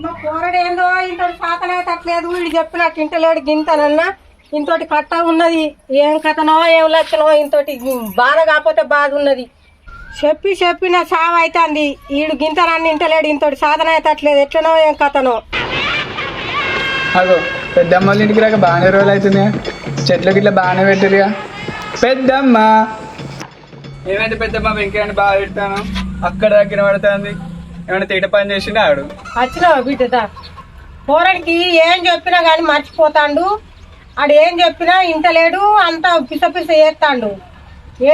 మా కూరడేందో ఇంతటి సాతనైతట్లేదు, వీడు చెప్పినట్టు ఇంటలేడు గింతనన్నా ఇంతటి కట్ట ఉన్నది. ఏం కథనో ఏం లక్షణమో ఇంతటి బాధ కాకపోతే బాధ ఉన్నది. చెప్పిన సావు అవుతుంది. వీడు గింతనన్ను ఇంటలేడు, ఇంతటి సాధన అయితట్లేదు. ఎట్లనో ఏం కథనో. అగో పెద్దమ్మ వాళ్ళ ఇంటికి రాక బాగానే రోజులు అవుతుంది. చెట్లకి ఇట్లా బాగానే పెట్టిరుగా. పెద్దమ్మ ఏమైంది పెద్దమ్మ? వెంకయ్యని బాగా పెడతాను, అక్కడ దగ్గర పడుతుంది. ఏమైనా తీట పని చేసిండు ఆడు. వచ్చినావు బిడ్డదా? కూరడికి ఏం చెప్పినా కానీ మర్చిపోతాడు. ఆడు ఏం చెప్పినా ఇంటలేడు, అంతా పిస చేస్తాడు.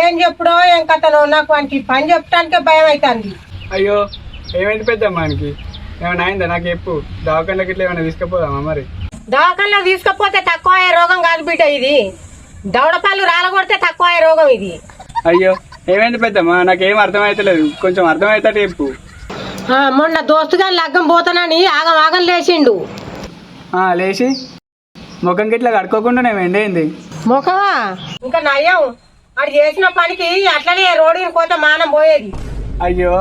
ఏం చెప్పుడో ఏం కథనో, నాకు వానికి పని చెప్పడానికే భయం అవుతుంది. అయ్యో ఏమైంది పెద్దమ్మానికి? ఏమైనా అయిందా? నాకు చెప్పు. దవాఖానకి ఇట్లా ఏమైనా తీసుకుపోదామా మరి? దవాఖానలో తీసుకపోతే తక్కువ అయ్యే రోగం కాదు బిడ్డ ఇది. దవడపళ్ళు రాలగొడితే తక్కువ అయ్యే రోగం ఇది. అయ్యో ఏమైంది పెద్దమ్మా? నాకేం అర్థమైతలేదు, కొంచెం అర్థమవుతాడు చెప్పు. మొన్న దోస్తుగా లగ్గం పోతానని ఆగం లేచిండు. లేచి ముఖంకి ఇట్లా కడుక్కోకుండా ఎండైంది. ముఖమా ఇంకా నయ్యం. ఆడు చేసిన పనికి అట్లనే రోడ్డుని పోతే మానం పోయేది. అయ్యో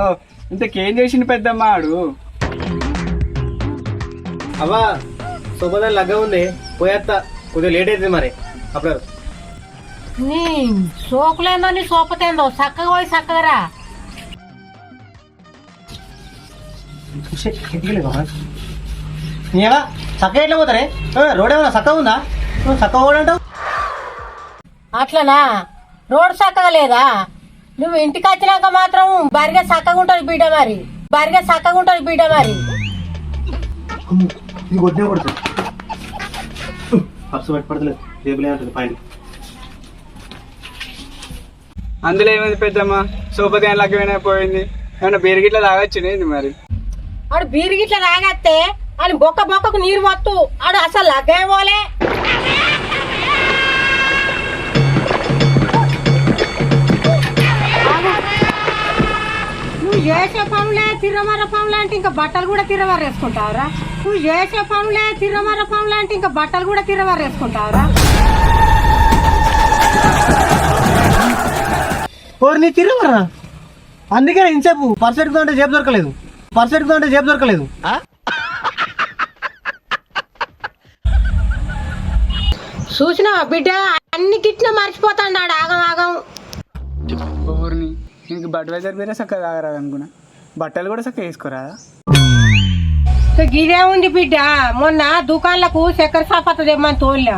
ఇంతకేం చేసిండు పెద్దమ్మ ఆడు? అవ్వా శుభదాన్ని లగ్గం ఉంది, పోయేస్తా. కొద్దిగా లేట్ అవుతుంది మరి. అప్పుడు నీ సోకులేందో నీ సోపతేందో చక్కగా పోయి చక్కగా నీవా చక్కగా ఎట్లా పోతారే? రోడ్ ఏమన్నా చక్కగా ఉందా? చక్కగా పోడంటావు. అట్లనా? రోడ్ చక్కగా లేదా? నువ్వు ఇంటికి వచ్చినాక మాత్రం బరిగా చక్కగా ఉంటుంది బిడ్డ మరి. ఇది కొట్టినా కొడుతుంది. పర్సు పట్టి పడతలేదు, రేపులే ఉంటుంది పైన. అందులో ఏమైంది పెద్దమ్మ? సోపతి లగ్గమైనా పోయింది. ఏమైనా బీరగిట్లా తాగొచ్చింది మరి? ఆడు బీరిగిట్లా తాగేస్తే అని బొక్కకు నీరు మొత్తు ఆడు అసలు లగ్గే పోలే. నువ్వు చేసే పనులే తిరమర పనులు అంటే ఇంకా బట్టలు కూడా తిరమరేసుకుంటావురా? ఓరి నీ తిరగరా? అందుకే ఇంతసేపు పర్సు పెట్టుకుంటే జేబు దొరకలేదు. చూసినావా బిడ్డ? అన్ని గిట్ల మర్చిపోతాడు ఆగం. ఊరిని నీకు బడ్వైజర్ పేరే చక్కగా తాగరాదు అనుకున్నా, బట్టలు కూడా చక్కగా వేసుకోరాదా? గిదే ఉంది బిడ్డ. మొన్న దుకాణాలకు చక్కెర సాపత్త తెమ్మని తోలినా.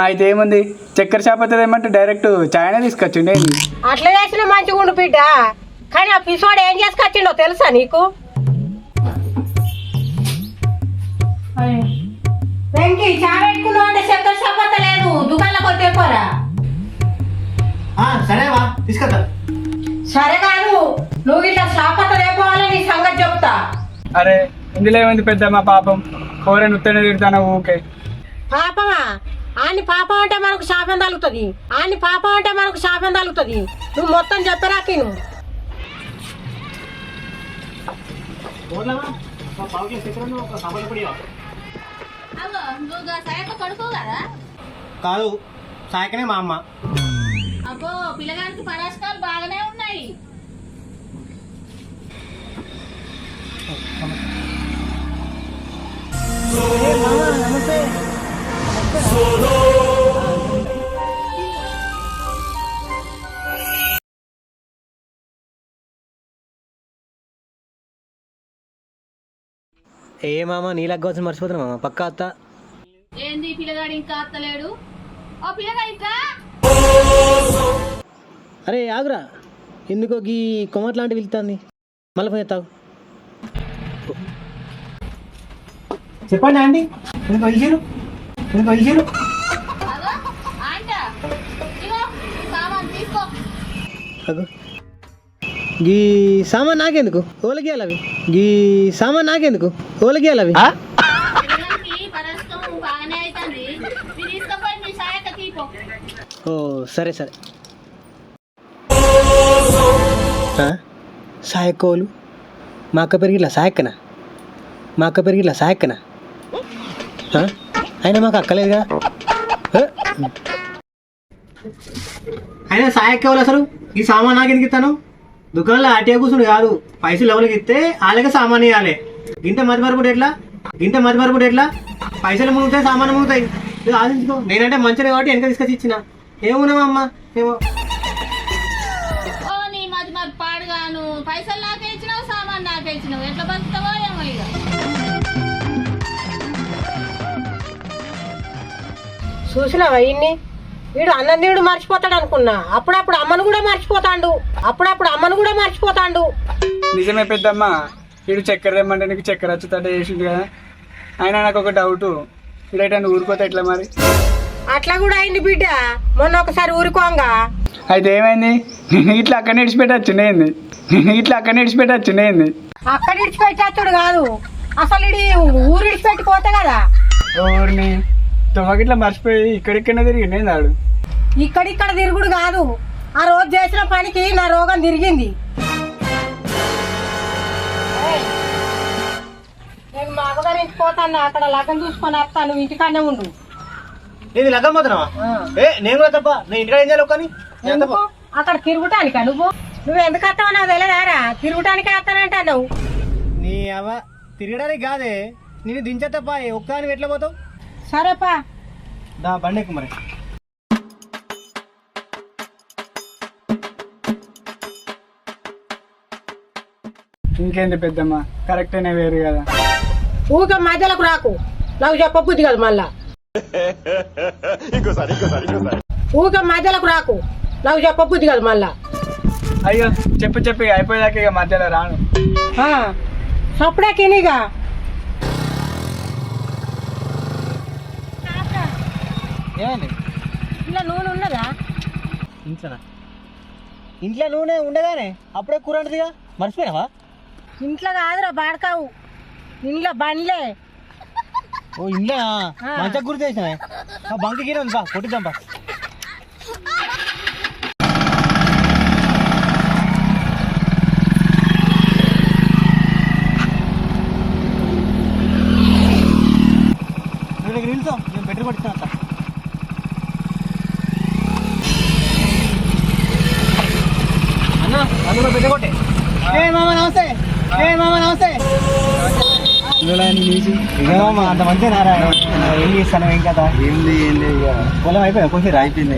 అయితే ఏముంది, చక్కెర చాపత్త ఏమంటే డైరెక్ట్ చాయనే తీసుకొచ్చిండే. అట్లా చేసిన మంచిగా ఉండు బిడ్డ. కానీ ఆ పిసోడు ఏం చేసుకొచ్చిండో తెలుసా నీకు? వెంకీ చాయ్ పెట్టుకున్నావు అంటే చక్కెర సాపత్త లేదు, దుకాణంలోకి వచ్చి తెప్పారా? సరేవా తీసుకొస్తా. సరే కాదు, నువ్వు ఇట్లా సాపత్త తెప్పాలని నీ సంగతి చెప్తా. అరే ఇందులో ఏమైంది పెద్దమ్మ? పాపం కూర నుత్తనే తిడతాను ఊకే. పాపమా? ఆని పాపం అంటే మనకు శాపం తగులుతుంది. నువ్వు మొత్తం చెప్పరాకి. కాదు, సాయకనే మా అమ్మ. అబ్బో పిల్లగానికి పరాస్కాలు బాగానే ఉన్నాయి. ఏ మామ నీళ్ళగ్గవలసిన మర్చిపోతున్నా మామ. పక్క అత్త. ఏంది పిల్లగాడు ఇంకా అత్తలేడు? ఓ పిల్లగాడు ఇంకా. అరే ఆగురా, ఎందుకో గీ కొమట్ లాంటివి వెళ్తుంది. మళ్ళీ పోయి తాగు. చెప్పండి అండి, ఎందుకు అదో ఆంట ఇగో సామాన్ తీసుకో. గీ సామాన్ నాకెందుకు? ఓలకి అవి. పిల్లగానికి పరాస్కం బాగానే అవుతుంది. మీరు తీసుకుపోయి మీ సాయక తీపో. ఓ సరే. సాయకోలు మా అక్క పెరిగిట్లా సాయక్కనా? అయినా మాకు అక్కలేదుగా. అయినా సాయక్కవాలి అసలు. ఈ సామాన్ నాకు ఎందుకు ఇస్తాను? దుకాణంలో ఆటియా కూర్చుని కాదు, పైసలు ఎవరికి ఇస్తే వాళ్ళకే సామాన్ ఇవ్వాలి. ఇంత మతి మరపుడు ఎట్లా? ఇంత మతి మరుపుడు ఎట్లా పైసలు మునుగుతాయి సామాన్లు మునుగుతాయి ఇది ఆలోచించుకో నేనంటే మంచిగా కాబట్టి వెనక తీసుకొచ్చి ఇచ్చిన ఏమున్నామమ్మా ఏమో ఓ నీ మధ్య మరి పాడుగాను పైసలు నాకే ఇచ్చినావు సామాన్ నాకే ఇచ్చినావు ఎట్లా బతుకుతావో ఏమో ఇక చూసినావా ఇన్ని వీడు అన్నం నీడు మర్చిపోతాడు అనుకున్నా అప్పుడప్పుడు అమ్మను కూడా మర్చిపోతాండు నిజమే పెద్దమ్మ వీడు చక్కెర తెమ్మంటే నీకు చక్కెర వచ్చుతాడే చేసిండు కదా. అయినా నాకు ఒక డౌట్, వీడైతే ఊరిపోతే ఎట్లా మరి? అట్లా కూడా అయింది బిడ్డ. మొన్న ఒకసారి ఊరుకోంగా అయితే ఏమైంది? నేను ఇట్లా అక్కడ నిడిచిపెట్టచ్చునేంది అక్కడ ఇడిచిపెట్టాడు కాదు, అసలు ఇది ఊరు ఇడిచిపెట్టిపోతే కదా. ఊరిని తుమ్మకిట్లా మర్చిపోయి ఇక్కడిక్కడనే తిరిగి నేను ఆడు ఇక్కడిక్కడ తిరుగుడు కాదు, ఆ రోజు చేసిన పనికి నా రోగం తిరిగింది. నేను మా అమ్మగారి ఇంటికి పోతాను, అక్కడ లగ్గం చూసుకొని వస్తాను, నువ్వు ఇంటికానే ఉండు. నేను లగ్గం పోతున్నావా? నేను కూడా తప్ప నేను ఇంటికాడ ఏం చేయాలి కానీ ఎందుకు అక్కడ తిరుగుటానికా? నువ్వు ఎందుకు వస్తావో నాకు తెలియదారా, తిరుగుటానికే వస్తానంటా నువ్వు. నీ అవ తిరగడానికి కాదే, నేను దించా తప్ప ఒక్క నువ్వు ఎట్లా పోతావు? సరేపా దా బండి ఎక్కు మరి. ఇంకేంది పెద్దమ్మ, కరెక్టేనే వేరు కదా. ఊరికే మధ్యలోకి రాకు, నాకు చెప్పబుద్ధి కదా మళ్ళా. ఊరికే మధ్యలోకి రాకు, నాకు చెప్పబుద్ధి కదా మళ్ళా. అయ్యో చెప్పి అయిపోయేదాకా ఇక మధ్యలో రాను. సప్పుడే కినిగా ఏమైంది? ఇలా నూనె ఉన్నదా? ఇంట్లోనా? ఇంట్లో నూనె ఉండగానే అప్పుడే కూర అంటదిగా, మర్చిపోయినావా? ఇంట్లో కాదురా బాడకావు, ఇంట్లో బండ్లే. ఓ ఇంట్లో మంచిగా గుర్తు చేసినావే. బంకి గీర ఉంది బా, కొట్టిద్దాం బా. నువ్వు నిల్చో, నేను పెట్రోల్ కొట్టిస్తాను అంత. అన్నా అందులో పెట్టకొట్టే. ఏ మామ నమస్తే. అంత మంచిగా నారా ఏం చేస్తాను ఏం కదా? ఏం లేదు ఇక పొలం అయిపోయింది, కొంచెం అయిపోయింది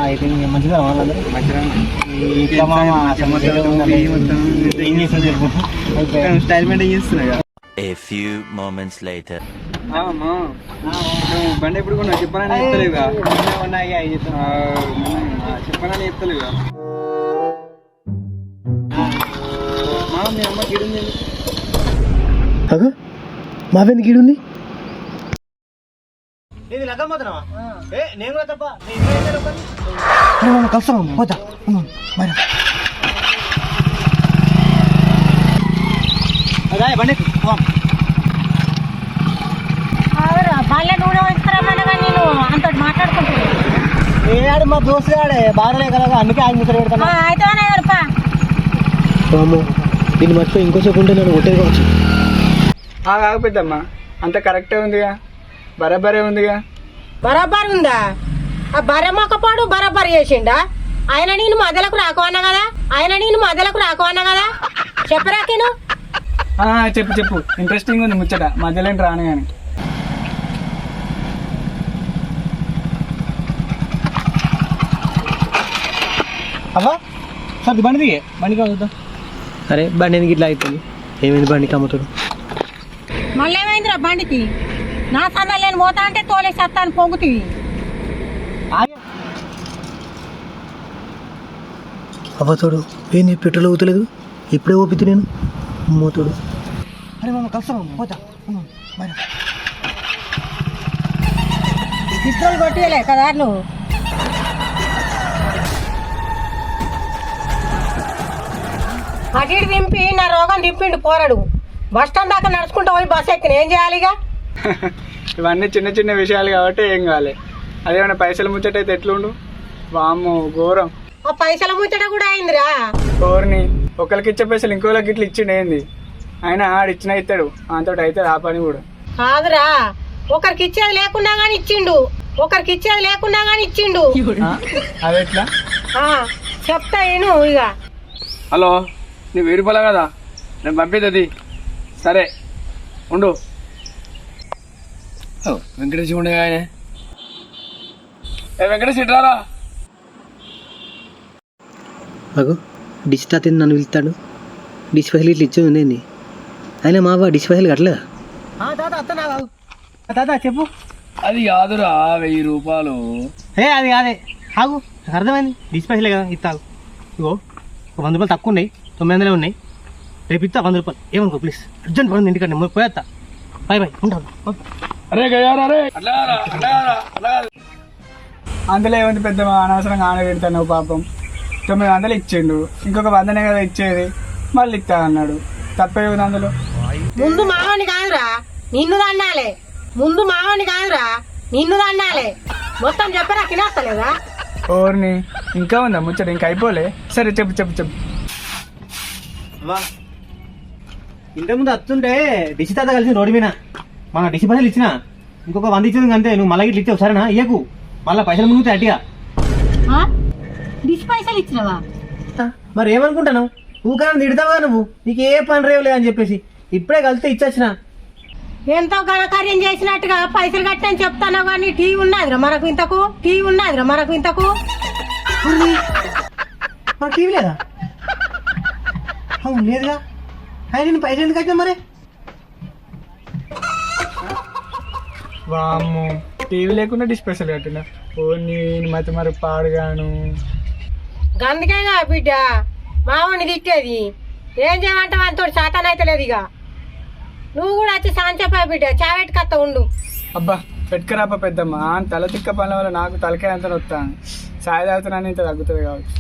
అయిపోయింది మంచిగా మంచిగా ఏం చేస్తాను చెప్పు. స్టైల్ మెయింటైన్ చేస్తున్నా. A few moments later. బండి ఎప్పుడు కొన్నా చెప్పాలని చెప్తలేవుగా. చెప్పాలని చెప్తలేవుగా. మీ అమ్మ గిడుంది. మావేంది గీడుంది? నేను లగ్గం పోతున్నావా? నేను కూడా తప్ప కష్టం పోతా అదే బండి బాగా నూనె వేస్తారమ్మా, నేను అంత మాట్లాడుకుంటున్నాను. ఏడు మా దోస్తు ఆడే బాగాలే కదా, అందుకే ఆయన ముద్ర పెడతాను. అయితే దీన్ని మర్చిపోయి ఇంకోసేపు ఉంటే నేను కొట్టేది కావచ్చు. కాకపోద్దమ్మా, అంత కరెక్టే ఉందిగా, బరాబరే ఉందిగా. బరాబర్ ఉందా? ఆ బర్రె మొక్కపోడు బరాబర్ చేసిండా? ఆయన నేను మధ్యలకు రాకు అన్నా కదా, చెప్పరాకేను. చెప్పు ఇంట్రెస్టింగ్ ఉంది ముచ్చట, మధ్యలో రాను కానీ. అవ్వా సార్ బండి కమ్ముతా. అరే బండి ఎందుకు ఇట్లా అవుతుంది? ఏమైంది బండికి అమ్ముతాడు? మళ్ళీ ఏమైందిరా బండికి? నా సందా నేను పోతా అంటే తోలేసి వస్తాను పొంగుతీవి. అవ్వతోడు ఏంది పెట్రోల్ అవుతలేదు, ఇప్పుడే ఓపితే నేను మోతోడు. అరే మామ కష్టం పోతా. పెట్రోల్ కొట్టియలే కదా నువ్వు. అటు ఇటు దింపి నా రోగం దింపిండు పోరాడు. బస్ స్టాండ్ దాకా నడుచుకుంటూ పోయి బస్ ఎక్కిన ఏం చేయాలిగా? ఇవన్నీ చిన్న విషయాలు కాబట్టి ఏం కావాలి. అదేమన్నా పైసలు ముచ్చట అయితే ఎట్లుండు? వామ్మో ఘోరం. ఆ పైసల ముచ్చట కూడా అయిందిరా. ఎవరిని ఒకరికి ఇచ్చే పైసలు ఇంకోళ్ళకి ఇట్లా ఇచ్చిండు ఏంది? ఆయన ఆడిచ్చినా ఇస్తాడు, అంతటి అయితే ఆ పని కూడా కాదురా. ఒకరికి ఇచ్చేది లేకున్నా గానీ ఇచ్చిండు. అది ఎట్లా చెప్తా నేను ఇక. హలో, నీ 1000 రూపాయలు కదా, నేను పంపిద్ది. సరే ఉండు, వెంకటేష్ ఉండగా ఆయన వెంకటేష్ ఇట్రారా. అగో డిష్ తాత నన్ను పిలుస్తాడు. డిష్ పైసలు ఇట్లా ఇచ్చేది ఉందేంది? అయినా మావా డిష్ పైసలు కట్టలేదా? తాత చెప్పు. అది కాదురా 1000 రూపాయలు. అది కాదే ఆగు, నాకు అర్థమైంది. డిష్ పైసలే కదా ఇస్తాగు. ఇగో ఒక 100 రూపాయలు తక్కువ ఉన్నాయి, 900 ఉన్నాయి. రేపు ఇస్తా 100 రూపాయలు. ఏమనుకో ప్లీజ్, అర్జెంట్ పడింది ఇంటికంటే పోయేస్తా. బాయ్ బాయ్, ఉంటాను. అరే గయారా రే, అట్లా అందులో ఏముంది పెద్దమ్మా, అనవసరంగా ఆన పెడతాను పాపం. 900 ఇచ్చిండు, ఇంకొక 100నే కదా ఇచ్చేది, మళ్ళీ ఇస్తా అన్నాడు. తప్పే ఉంది అందులో. ముందు మావాణ్ణి కాదురా నిన్ను దండాలే, ముందు మావాణ్ణి కాదురా నిన్ను దండాలే. మొత్తం చెప్పరా తినేస్తలేదా? ఓర్ని ఇంకా ఉందా ముచ్చట, ఇంకా అయిపోలే. సరే చెప్పు చెప్పు చెప్పు. ఇంతకుముందు వస్తుంటే డిష్ తాత కలిసి రోడ్డు మీద మన డిష్ పైసలు ఇచ్చిన, ఇంకొక 100 ఇచ్చింది అంతే. నువ్వు మళ్ళీ ఇట్లా ఇచ్చావు సరేనా? ఇయ్యకు, మళ్ళీ పైసలు మునుగుతాయి అట్టిగా. డిష్ పైసలు ఇచ్చినవా? మరి ఏమనుకుంటాను, ఊకన్నా తిడతావా నువ్వు? నీకు ఏ పని రేవులే అని చెప్పేసి ఇప్పుడే కలిస్తే ఇచ్చొచ్చిన. ఎంతో ఘనకార్యం చేసినట్టుగా పైసలు కట్టని చెప్తాను కానీ టీవీ ఉన్నదిరా మనకు ఇంతకు, టీవీ ఉన్నదిరా మనకు ఇంతకు. మన టీవీ లేదా? అవును లేదుగా. ఆయన నేను పైసలు ఎందుకు కట్టినా మరి? వామ్మో, టీవీ లేకుండా డిష్ స్పెషల్ కట్టినా. ఓ నేను మతి మరి పాడుగాను. గందుకేగా బిడ్డ మావాణ్ణి తిట్టేది. ఏం చేయమంటే వానితో శాతం అయితే లేదు. ఇక నువ్వు కూడా వచ్చి సాంచపాయ బిడ్డ చావెట్టు కత్త ఉండు. అబ్బా పెట్టుకురాప పెద్దమ్మ, తల తిక్క పనుల వల్ల నాకు తలకాయ అంతా వస్తాను. సాయి తాగుతున్నాను, ఇంత తగ్గుతుంది కావచ్చు.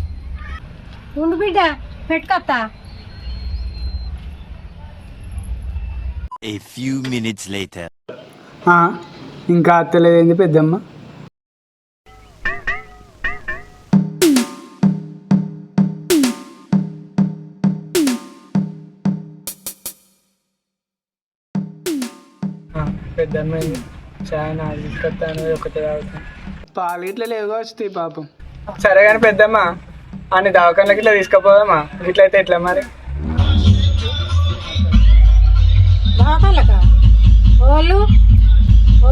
ఉండు బిడ్డ పెట్టుకొత్తా. A few minutes later. ఇంకా అత్తలేదేంది పెద్దమ్మ? పెద్దమ్మ చాయ్ నాకు తీసుకొస్తాను, ఒకటే తాగుతాను. పాలు ఇట్లా లేవుగా వస్తాయి పాపం. సరే కానీ పెద్దమ్మ, అన్ని దవాఖానకి ఇట్లా తీసుకుపోదామా? ఇట్లయితే ఎట్లా మరి? బాగాలక ఓళ్ళు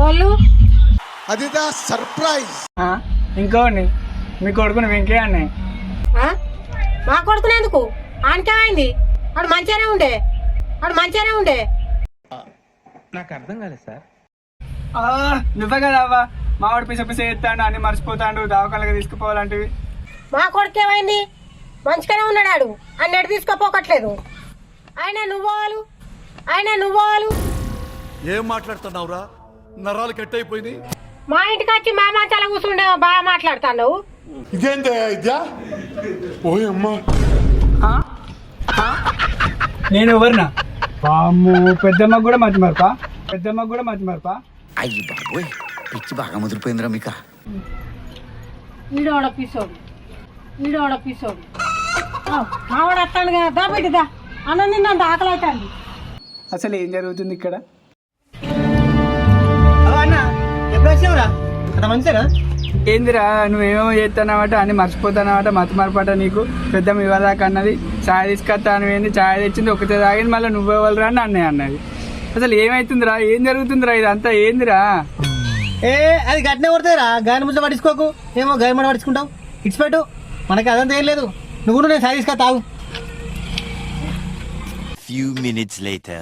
ఓళ్ళు అదిదా సర్ప్రైజ్. ఇంకోండి మీ కొడుకుని వెంకే అన్నాయి. మా కొడుకునేందుకు? ఆనకేమైంది? వాడు మంచిగానే ఉండే, వాడు మంచిగానే ఉండే. నాకు అర్థం కాలేదు సార్. నువ్వే కదా అవ్వ, మావాడు పిస పిస ఎత్తాడు, అన్ని మర్చిపోతాడు, దవాఖానకి తీసుకుపోవాలంటివి. మా కొడుకు ఏమైంది? మంచిగానే ఉన్నాడు, అన్నట్టు తీసుకుపోకట్లేదు. ఆయన నువ్వు ఏం మాట్లాడుతున్నావురా? నరాలు కట్ అయిపోయింది. మా ఇంటికి వచ్చి మా మంచాల కూర్చుండే బాగా మాట్లాడుతాను. ఇదేందా ఇద్యా? ఓయమ్మా, నేను ఎవరినా? వామ్మో, పెద్దమ్మకు కూడా మతి మరపా, పెద్దమ్మకు కూడా మతి మరపా. అయ్యి బాబోయ్, పిచ్చి బాగా ముదిరిపోయిందిరా మీకా. ఈడోడ పిసోడు మావాడు వస్తాడు కదా. దా బిడ్డదా, అన్నం తిన్నంత ఆకలి అవుతుంది. అసలు ఏం జరుగుతుంది ఇక్కడ? అన్న ఎప్పుడు వచ్చినావురా? అంత మంచిదేనా? ఏందిరా నువ్వేమేమో చేస్తానమాట, అన్ని మర్చిపోతానమాట, మతి మరపట నీకు. పెద్దమ్మ ఇవ్వదాకా అన్నది, ఛాయ్ తీసుకొస్తాను ఏంది, ఛాయ్ తెచ్చింది ఒకటే తాగింది, మళ్ళీ నువ్వెవరురా అని అన్నయ్య అన్నది. అసలు ఏమైతుందిరా, ఏం జరుగుతుందిరా, ఇదంతా ఏందిరా? అది గట్టినే కొడతారా? గాని ముద్ద పట్టించుకోకు. ఏమో గాయ మన పట్టించుకుంటావు, ఇచ్చిపెట్టు. మనకి అదంతా ఏం లేదు. నువ్వు నేను సాయి తీసుకొస్తా తాగు. Few minutes later.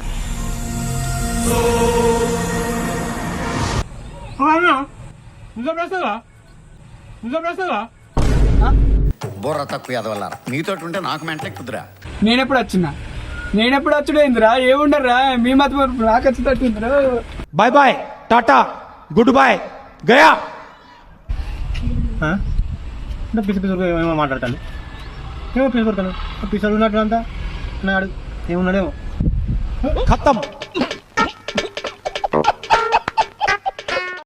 బుర్ర తక్కువ ఎదవల్ల మీతో ఉంటే నాకు మెంటలే కుదురా. నేనెప్పుడు వచ్చుడు ఏందిరా? ఏముండరా మీ మతి మరపు నాకు వచ్చేటట్టుందిరా. Bye bye, tata, good boy, గయా. పిసి పిసుడు ఏమో మాట్లాడతాను, ఏమో పిసి కొడతాను. పిసడు ఉన్నట్టు అంతా నాడు ఏమున్నాడేమో. ఖతం.